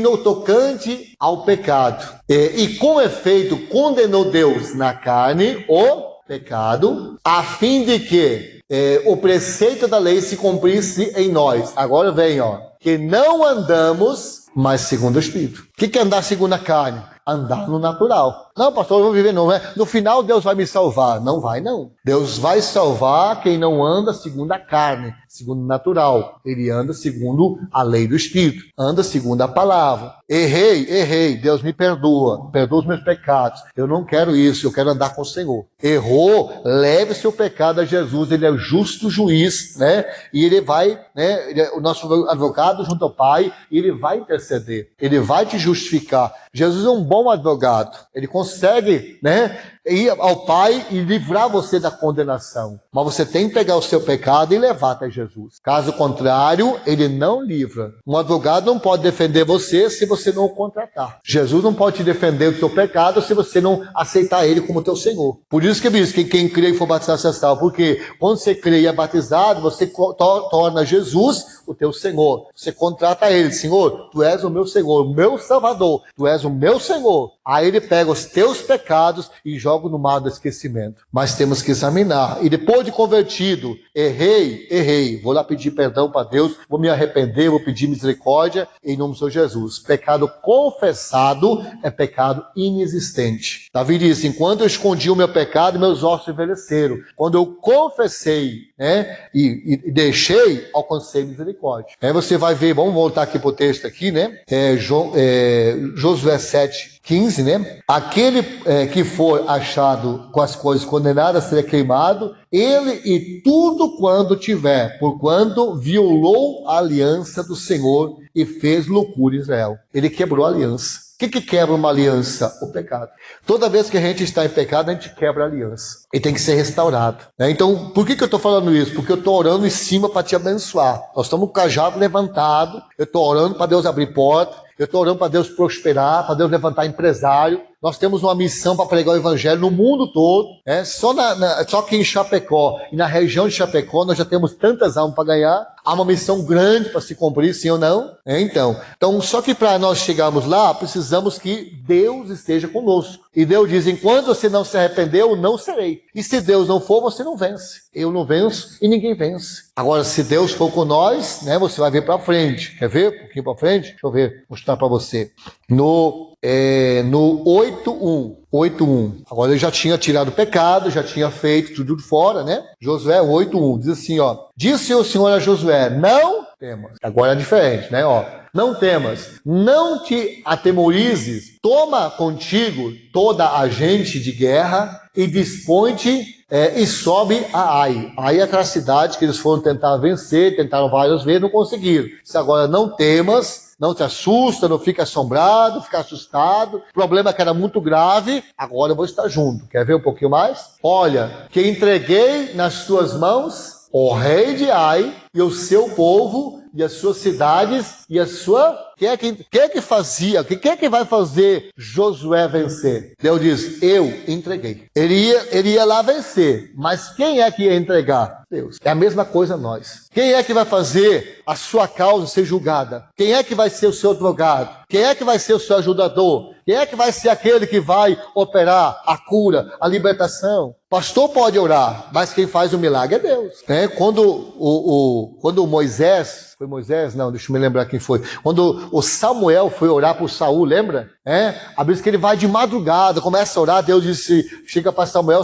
no tocante ao pecado. E com efeito condenou Deus na carne o pecado, a fim de que o preceito da lei se cumprisse em nós. Agora vem, que não andamos mais segundo o Espírito. O que é andar segundo a carne? Andar no natural. Não, pastor, eu vou viver não. No final Deus vai me salvar. Não vai, não. Deus vai salvar quem não anda segundo a carne, segundo o natural. Ele anda segundo a lei do Espírito. Anda segundo a palavra. Errei. Deus me perdoa os meus pecados. Eu não quero isso, eu quero andar com o Senhor. Errou, leve seu pecado a Jesus. Ele é o justo juiz, E ele vai, ele é o nosso advogado junto ao Pai, e ele vai interceder. Ele vai te justificar. Jesus é um bom advogado. Ele consegue, ir ao Pai e livrar você da condenação. Mas você tem que pegar o seu pecado e levar até Jesus. Caso contrário, ele não livra. Um advogado não pode defender você se você não o contratar. Jesus não pode te defender do seu pecado se você não aceitar ele como teu Senhor. Por isso que diz que quem crê e for batizado será salvo. Porque quando você crê e é batizado, você torna Jesus o teu Senhor. Você contrata ele: Senhor, tu és o meu Senhor, o meu Salvador, tu és o meu Senhor. Aí ele pega os teus pecados e joga no mar do esquecimento. Mas temos que examinar. E depois de convertido, errei, vou lá pedir perdão para Deus, vou me arrepender, vou pedir misericórdia em nome do Senhor Jesus. Pecado confessado é pecado inexistente. Davi disse: enquanto eu escondi o meu pecado, meus ossos envelheceram. Quando eu confessei, e deixei, alcancei misericórdia. Aí você vai ver, vamos voltar aqui para o texto aqui, Josué 7:15, aquele que for achado com as coisas condenadas será queimado, ele e tudo quanto tiver, porquanto violou a aliança do Senhor e fez loucura em Israel. Ele quebrou a aliança. O que quebra uma aliança? O pecado. Toda vez que a gente está em pecado, a gente quebra a aliança. E tem que ser restaurado. Então, por que eu estou falando isso? Porque eu estou orando em cima para te abençoar. Nós estamos com o cajado levantado. Eu estou orando para Deus abrir porta. Eu estou orando para Deus prosperar, para Deus levantar empresário. Nós temos uma missão para pregar o evangelho no mundo todo. Só que em Chapecó e na região de Chapecó nós já temos tantas almas para ganhar. Há uma missão grande para se cumprir, sim ou não? Então, só que para nós chegarmos lá, precisamos que Deus esteja conosco. E Deus diz: enquanto você não se arrependeu, não serei. E se Deus não for, você não vence. Eu não venço e ninguém vence. Agora, se Deus for com nós, você vai ver para frente. Quer ver? Um pouquinho para frente? Deixa eu ver, mostrar para você. No no 8:1. 8:1. Agora ele já tinha tirado o pecado, já tinha feito tudo fora, né? Josué 8:1. Diz assim, ó. Disse o Senhor a Josué, não temas. Agora é diferente, né? Ó. Não temas, não te atemorizes, toma contigo toda a gente de guerra e dispõe-te e sobe a Ai. Ai é aquela cidade que eles foram tentar vencer, tentaram várias vezes, não conseguiram. Se agora não temas, não te assusta, não fica assombrado, fica assustado. O problema é que era muito grave, agora eu vou estar junto. Quer ver um pouquinho mais? Olha, que entreguei nas tuas mãos o rei de Ai e o seu povo e as suas cidades e a sua... Quem é que fazia? Quem é que vai fazer Josué vencer? Deus diz, eu entreguei. Ele ia lá vencer, mas quem é que ia entregar? Deus. É a mesma coisa nós. Quem é que vai fazer a sua causa ser julgada? Quem é que vai ser o seu advogado? Quem é que vai ser o seu ajudador? Quem é que vai ser aquele que vai operar a cura, a libertação? Pastor pode orar, mas quem faz o milagre é Deus. Quando Moisés, foi Moisés? Não, deixa eu me lembrar quem foi. Quando o Samuel foi orar por Saul, lembra? A Bíblia diz que ele vai de madrugada, começa a orar, Deus disse, chega para Samuel,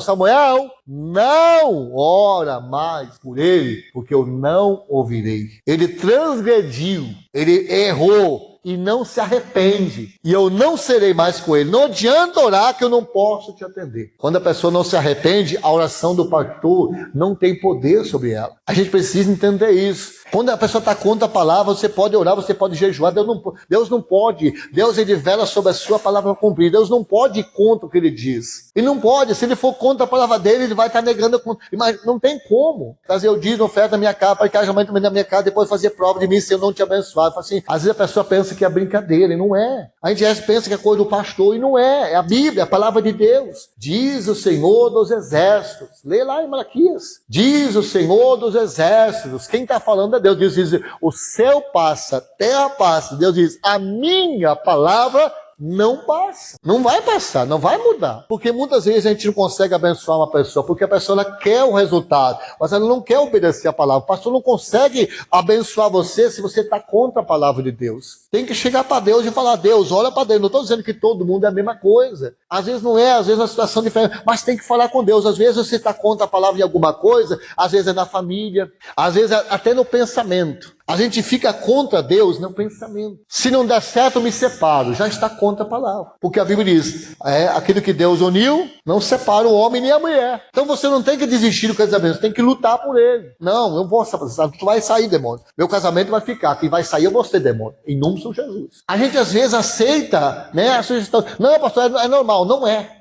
não ora mais por ele, porque eu não ouvirei. Ele transgrediu, ele errou, e não se arrepende, e eu não serei mais com ele. Não adianta orar que eu não posso te atender. Quando a pessoa não se arrepende, a oração do pastor não tem poder sobre ela. A gente precisa entender isso. Quando a pessoa está contra a palavra, você pode orar, você pode jejuar, Deus não pode. Deus ele vela sobre a sua palavra cumprida. Deus não pode ir contra o que ele diz. Ele não pode, se ele for contra a palavra dele, ele vai estar negando. Mas não tem como trazer o dízimo, oferta da minha casa, para que haja aumento da minha casa, depois fazer prova de mim se eu não te abençoar. Assim, às vezes a pessoa pensa que é brincadeira, e não é. A gente pensa que é coisa do pastor, e não é. É a Bíblia, a palavra de Deus. Diz o Senhor dos Exércitos. Lê lá em Malaquias. Diz o Senhor dos Exércitos. Quem está falando é Deus. Deus diz, o céu passa, a terra passa. Deus diz, a minha palavra não passa. Não vai passar, não vai mudar. Porque muitas vezes a gente não consegue abençoar uma pessoa, porque a pessoa ela quer o resultado, mas ela não quer obedecer a palavra. O pastor não consegue abençoar você se você está contra a palavra de Deus. Tem que chegar para Deus e falar, Deus, olha para Deus. Não estou dizendo que todo mundo é a mesma coisa. Às vezes não é, às vezes é uma situação diferente, mas tem que falar com Deus. Às vezes você está contra a palavra de alguma coisa, às vezes é na família, às vezes é até no pensamento. A gente fica contra Deus no pensamento. Se não der certo, eu me separo. Já está contra a palavra. Porque a Bíblia diz, aquilo que Deus uniu, não separa o homem nem a mulher. Então você não tem que desistir do casamento, você tem que lutar por ele. Não, eu vou sair, tu vai sair, demônio. Meu casamento vai ficar, quem vai sair é você, demônio. Em nome de Jesus. A gente às vezes aceita, a sugestão. Não, pastor, é normal. Não é.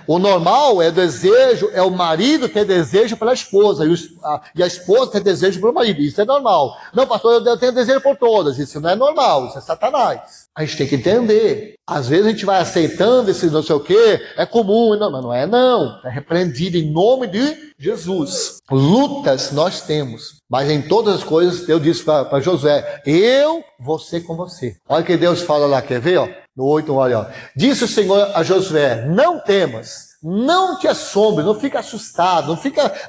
O normal é desejo, é o marido ter desejo pela esposa e a esposa ter desejo pelo marido. Isso é normal. Não, pastor, eu tenho desejo por todas. Isso não é normal, isso é Satanás. A gente tem que entender. Às vezes a gente vai aceitando esse não sei o quê, é comum. Não, mas não é não. É repreendido em nome de Jesus. Lutas nós temos, mas em todas as coisas Deus disse para Josué, eu vou ser com você. Olha o que Deus fala lá, quer ver? Ó? No 8, olha, ó. Disse o Senhor a Josué, não temas, não te assombre, não fica assustado,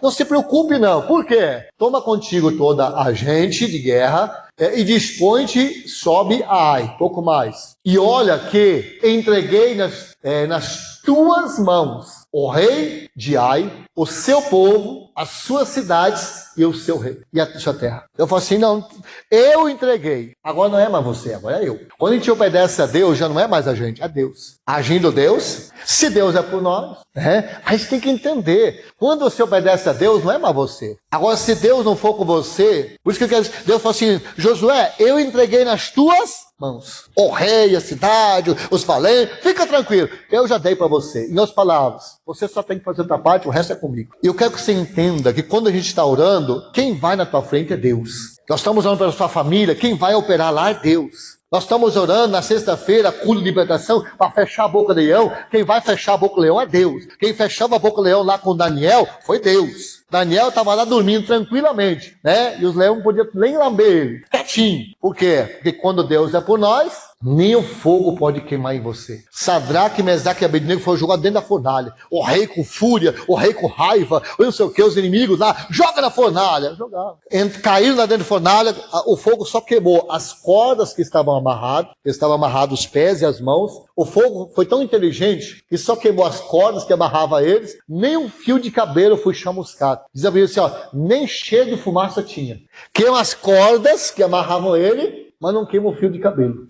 não se preocupe não. Por quê? Toma contigo toda a gente de guerra e dispõe-te, sobe a Ai, pouco mais. E olha que entreguei nas tuas mãos o rei de Ai, o seu povo, as suas cidades e o seu rei, e a sua terra. Eu falo assim, não, eu entreguei. Agora não é mais você, agora é eu. Quando a gente obedece a Deus, já não é mais a gente, é Deus. Agindo Deus, se Deus é por nós, a gente tem que entender. Quando você obedece a Deus, não é mais você. Agora, se Deus não for com você, por isso que Deus fala assim, Josué, eu entreguei nas tuas mãos. O rei, a cidade, os valentes, fica tranquilo. Eu já dei para você. Em outras palavras, você só tem que fazer a tua parte, o resto é comigo. E eu quero que você entenda que quando a gente está orando, quem vai na tua frente é Deus. Nós estamos orando pela sua família, quem vai operar lá é Deus. Nós estamos orando na sexta-feira, cura de libertação, para fechar a boca do leão. Quem vai fechar a boca do leão é Deus. Quem fechava a boca do leão lá com Daniel foi Deus. Daniel estava lá dormindo tranquilamente, E os leões não podiam nem lamber ele, quietinho. Por quê? Porque quando Deus é por nós, Nem o fogo pode queimar em você. Sadraque, Mesaque e Abednego foram jogados dentro da fornalha. O rei com fúria, o rei com raiva, eu não sei o que, os inimigos lá, joga na fornalha. Jogaram. Caíram lá dentro da fornalha, o fogo só queimou as cordas que estavam amarrados os pés e as mãos. O fogo foi tão inteligente que só queimou as cordas que amarrava eles, nem um fio de cabelo foi chamuscado. Diz a Bíblia assim, ó, nem cheiro de fumaça tinha. Queima as cordas que amarravam ele, mas não queima o fio de cabelo.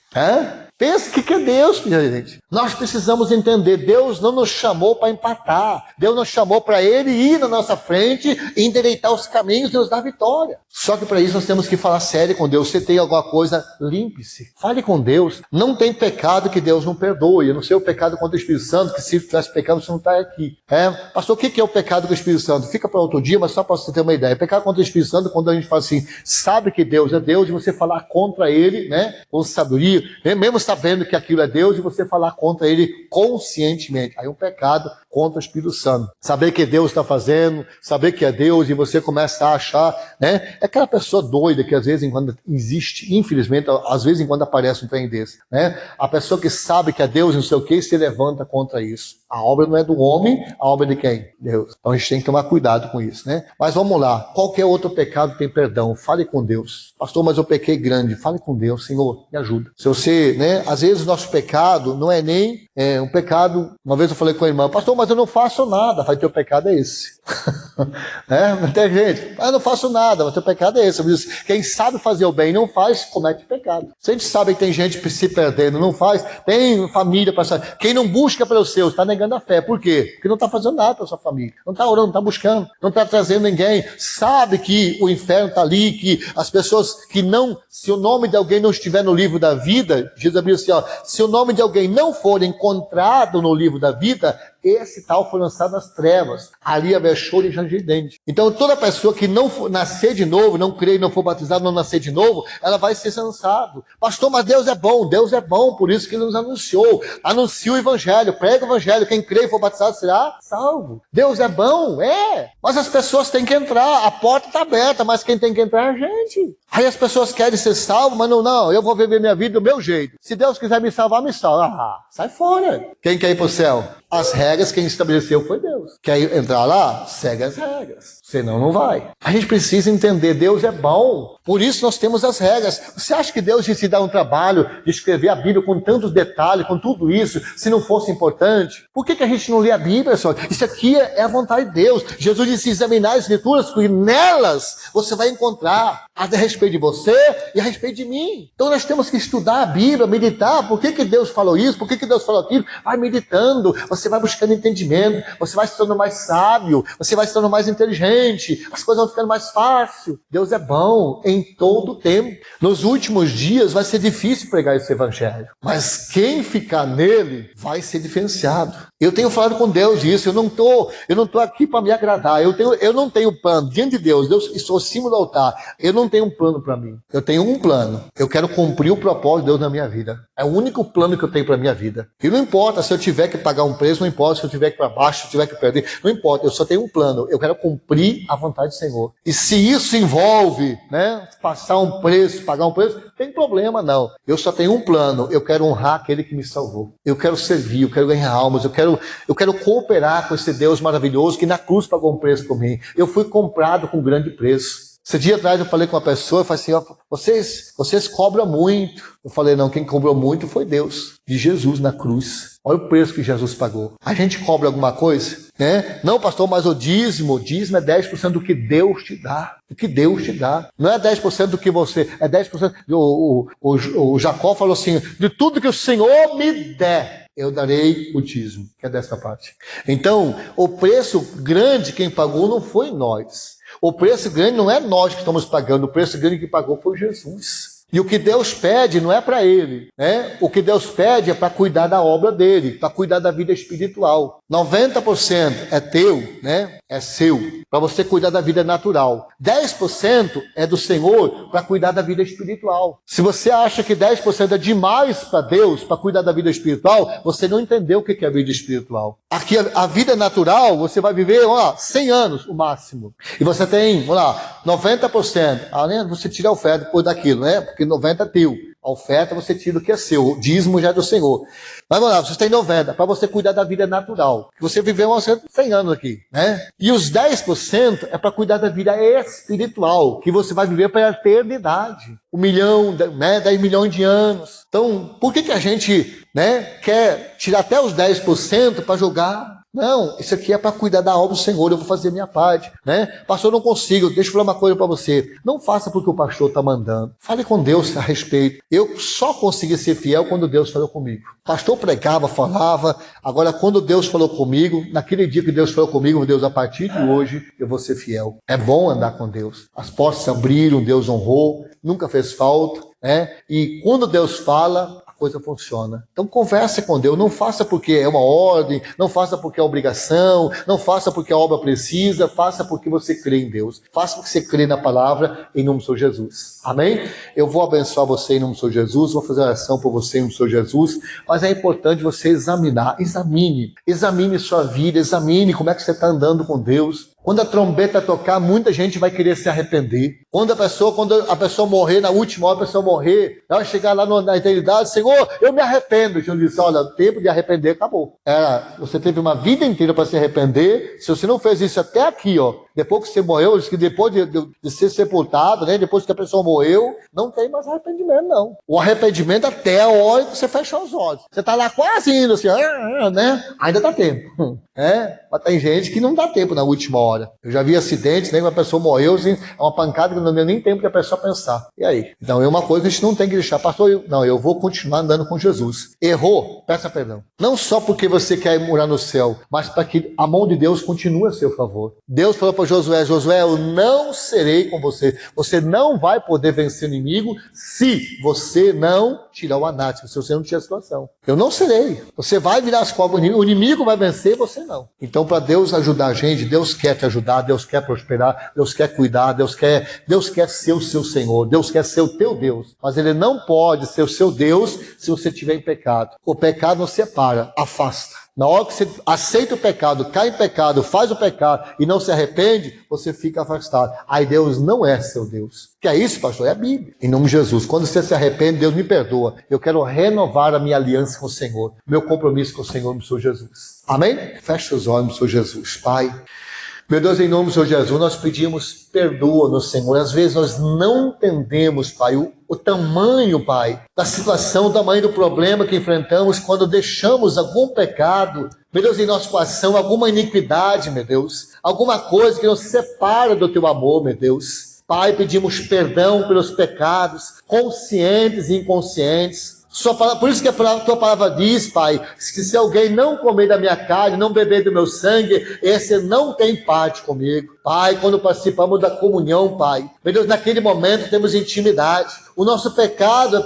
Pensa o que é Deus, minha gente. Nós precisamos entender, Deus não nos chamou para empatar. Deus nos chamou para Ele ir na nossa frente e endireitar os caminhos e nos dar vitória. Só que para isso nós temos que falar sério com Deus. Se tem alguma coisa, limpe-se. Fale com Deus. Não tem pecado que Deus não perdoe. Eu não sei o pecado contra o Espírito Santo, que se tivesse pecado você não está aqui. Pastor, o que é o pecado com o Espírito Santo? Fica para outro dia, mas só para você ter uma ideia. Pecado contra o Espírito Santo, quando a gente fala assim, sabe que Deus é Deus, e você falar contra Ele, com sabedoria, mesmo sabendo que aquilo é Deus, e você falar contra Ele conscientemente. Aí é um pecado contra o Espírito Santo. Saber que Deus está fazendo, saber que é Deus, e você começa a achar, é aquela pessoa doida que às vezes em quando existe, infelizmente, às vezes em quando aparece um trem desse, a pessoa que sabe que é Deus, não sei o que, se levanta contra isso. A obra não é do homem, a obra é de quem? Deus. Então a gente tem que tomar cuidado com isso, Mas vamos lá, qualquer outro pecado tem perdão, fale com Deus. Pastor, mas eu pequei grande, fale com Deus, Senhor, me ajuda. Se você, às vezes o nosso pecado não é nem um pecado, uma vez eu falei com a irmã, pastor, mas eu não faço nada, teu pecado é esse. Tem gente, eu não faço nada, mas teu pecado é esse. Eu disse, quem sabe fazer o bem e não faz, comete pecado. Se a gente sabe que tem gente se perdendo, não faz, tem família para saber. Quem não busca pelos seus, está negando a fé. Por quê? Porque não está fazendo nada para sua família. Não está orando, não está buscando, não está trazendo ninguém. Sabe que o inferno está ali, que as pessoas que não, se o nome de alguém não estiver no livro da vida, Jesus abriu assim, se o nome de alguém não for encontrado no livro da vida, esse tal foi lançado nas trevas. Ali haverá choro e ranger de dente. Então toda pessoa que não for nascer de novo, não crer, não for batizado, não nascer de novo, ela vai ser lançado. Pastor, mas Deus é bom, por isso que Ele nos anunciou. Anuncia o Evangelho, prega o Evangelho, quem crê e for batizado será salvo. Deus é bom, mas as pessoas têm que entrar, a porta está aberta, mas quem tem que entrar é a gente. Aí as pessoas querem ser salvas, mas não, eu vou viver minha vida do meu jeito. Se Deus quiser me salvar, me salva. Sai fora. Quem quer ir para o céu? As regras quem estabeleceu foi Deus. Quer entrar lá? Segue as regras. Senão não vai. A gente precisa entender, Deus é bom. Por isso nós temos as regras. Você acha que Deus ia se dar um trabalho de escrever a Bíblia com tantos detalhes, com tudo isso, se não fosse importante? Por que a gente não lê a Bíblia, pessoal? Isso aqui é a vontade de Deus. Jesus disse examinar as Escrituras, porque nelas você vai encontrar a respeito de você e a respeito de mim. Então nós temos que estudar a Bíblia, meditar. Por que Deus falou isso? Por que Deus falou aquilo? Vai meditando, você vai buscando entendimento, você vai se tornando mais sábio, você vai se tornando mais inteligente, as coisas vão ficando mais fáceis. Deus é bom em todo o tempo. Nos últimos dias vai ser difícil pregar esse evangelho, mas quem ficar nele vai ser diferenciado. Eu tenho falado com Deus isso, eu não tô aqui para me agradar, eu não tenho plano, diante de Deus, estou acima do altar, eu não tenho um plano para mim, eu tenho um plano, eu quero cumprir o propósito de Deus na minha vida, é o único plano que eu tenho para minha vida, e não importa se eu tiver que pagar um preço, não importa se eu tiver que ir para baixo, se eu tiver que perder, não importa, eu só tenho um plano, eu quero cumprir a vontade do Senhor, e se isso envolve, passar um preço, pagar um preço, não tem problema não, eu só tenho um plano, eu quero honrar aquele que me salvou, eu quero servir, eu quero ganhar almas, eu quero cooperar com esse Deus maravilhoso que na cruz pagou um preço por mim. Eu fui comprado com grande preço. Esse dia atrás eu falei com uma pessoa, eu falei assim, vocês cobram muito. Eu falei, não, quem cobrou muito foi Deus, de Jesus na cruz. Olha o preço que Jesus pagou. A gente cobra alguma coisa? Não, pastor, mas o dízimo é 10% do que Deus te dá. O que Deus te dá. Não é 10% do que você, é 10%. O Jacó falou assim, de tudo que o Senhor me der, eu darei o dízimo, que é dessa parte. Então, o preço grande quem pagou não foi nós. O preço grande não é nós que estamos pagando, o preço grande que pagou foi Jesus. E o que Deus pede não é para ele, O que Deus pede é para cuidar da obra dele, para cuidar da vida espiritual. 90% é teu, É seu, para você cuidar da vida natural. 10% é do Senhor para cuidar da vida espiritual. Se você acha que 10% é demais para Deus, para cuidar da vida espiritual, você não entendeu o que é a vida espiritual. Aqui a vida natural, você vai viver 100 anos, o máximo. E você tem, 90%. Além de você tirar o ferro depois daquilo, Porque 90% é teu. A oferta você tira do que é seu, o dízimo já é do Senhor. Mas vamos lá, você tem novena, para você cuidar da vida natural. Você viveu uns 100 anos aqui, né? E os 10% é para cuidar da vida espiritual, que você vai viver para a eternidade. 1 milhão, né, 10 milhões de anos. Então, por que a gente, né, quer tirar até os 10% para jogar? Não, isso aqui é para cuidar da obra do Senhor, eu vou fazer a minha parte, né? Pastor, eu não consigo, deixa eu falar uma coisa para você. Não faça porque o pastor está mandando. Fale com Deus a respeito. Eu só consegui ser fiel quando Deus falou comigo. O pastor pregava, falava, agora quando Deus falou comigo, naquele dia que Deus falou comigo, Deus, a partir de hoje eu vou ser fiel. É bom andar com Deus. As portas se abriram, Deus honrou, nunca fez falta, né? E quando Deus fala, coisa funciona. Então converse com Deus, não faça porque é uma ordem, não faça porque é obrigação, não faça porque a obra precisa, faça porque você crê em Deus, faça porque você crê na palavra, em nome do Senhor Jesus. Amém? Eu vou abençoar você em nome do Senhor Jesus, vou fazer oração por você em nome do Senhor Jesus, mas é importante você examine sua vida, examine como é que você está andando com Deus. Quando a trombeta tocar, muita gente vai querer se arrepender. Quando a pessoa morrer, na última hora a pessoa morrer, ela vai chegar lá na eternidade, Senhor, eu me arrependo. Jesus disse, olha, o tempo de arrepender acabou. Você teve uma vida inteira para se arrepender. Se você não fez isso até aqui, depois que você morreu, que depois de ser sepultado, né, depois que a pessoa morreu, não tem mais arrependimento, não. O arrependimento até a hora que você fecha os olhos. Você está lá quase indo assim, né? Ainda dá tempo. Mas tem gente que não dá tempo na última hora. Eu já vi acidentes, né? Uma pessoa morreu, assim, é uma pancada que não deu nem tempo de a pessoa pensar. E aí? Então é uma coisa que a gente não tem que deixar. Pastor, eu vou continuar andando com Jesus. Errou? Peça perdão. Não só porque você quer morar no céu, mas para que a mão de Deus continue a seu favor. Deus falou para Josué, eu não serei com você. Você não vai poder vencer o inimigo se você não tirar o anátema, se você não tirar a situação. Eu não serei. Você vai virar as costas, o inimigo vai vencer, você não. Então, para Deus ajudar a gente, Deus quer te ajudar, Deus quer prosperar, Deus quer cuidar, Deus quer ser o seu Senhor, Deus quer ser o teu Deus. Mas Ele não pode ser o seu Deus se você estiver em pecado. O pecado não separa, afasta. Na hora que você aceita o pecado, cai em pecado, faz o pecado e não se arrepende, você fica afastado. Aí Deus não é seu Deus. Que é isso, pastor? É a Bíblia. Em nome de Jesus. Quando você se arrepende, Deus me perdoa. Eu quero renovar a minha aliança com o Senhor. Meu compromisso com o Senhor, meu Senhor Jesus. Amém? Feche os olhos, meu Senhor Jesus. Pai, meu Deus, em nome do Senhor Jesus, nós pedimos, perdoa-nos, Senhor. Às vezes nós não entendemos, Pai, o tamanho, Pai, da situação, o tamanho do problema que enfrentamos quando deixamos algum pecado, meu Deus, em nosso coração, alguma iniquidade, meu Deus, alguma coisa que nos separa do Teu amor, meu Deus. Pai, pedimos perdão pelos pecados, conscientes e inconscientes. Por isso que a tua palavra diz, Pai, que se alguém não comer da minha carne, não beber do meu sangue, esse não tem parte comigo. Pai, quando participamos da comunhão, Pai, meu Deus, naquele momento temos intimidade. O nosso pecado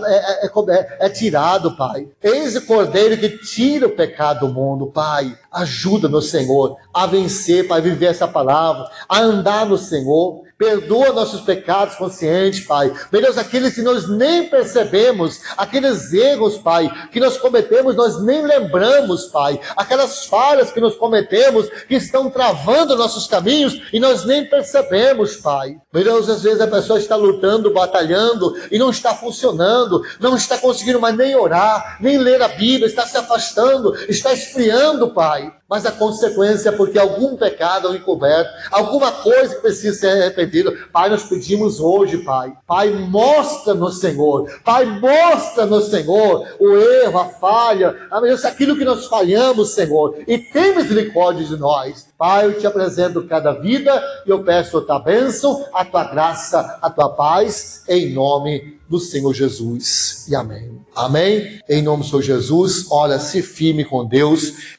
é tirado, Pai. Eis o Cordeiro que tira o pecado do mundo, Pai. Ajuda-nos, Senhor, a vencer, Pai, viver essa palavra, a andar no Senhor. Perdoa nossos pecados conscientes, Pai. Meu Deus, aqueles que nós nem percebemos, aqueles erros, Pai, que nós cometemos, nós nem lembramos, Pai. Aquelas falhas que nós cometemos, que estão travando nossos caminhos e nós nem percebemos, Pai. Meu Deus, às vezes a pessoa está lutando, batalhando e não está funcionando, não está conseguindo mais nem orar, nem ler a Bíblia, está se afastando, está esfriando, Pai. Mas a consequência é porque algum pecado é encoberto, alguma coisa que precisa ser arrependido. Pai, nós pedimos hoje, Pai. Pai, mostra-nos, Senhor. Pai, mostra-nos, Senhor, o erro, a falha, aquilo que nós falhamos, Senhor. E tem misericórdia de nós. Pai, eu te apresento cada vida e eu peço a tua bênção, a tua graça, a tua paz, em nome do Senhor Jesus. E amém. Amém? Em nome do Senhor Jesus, ora, se firme com Deus.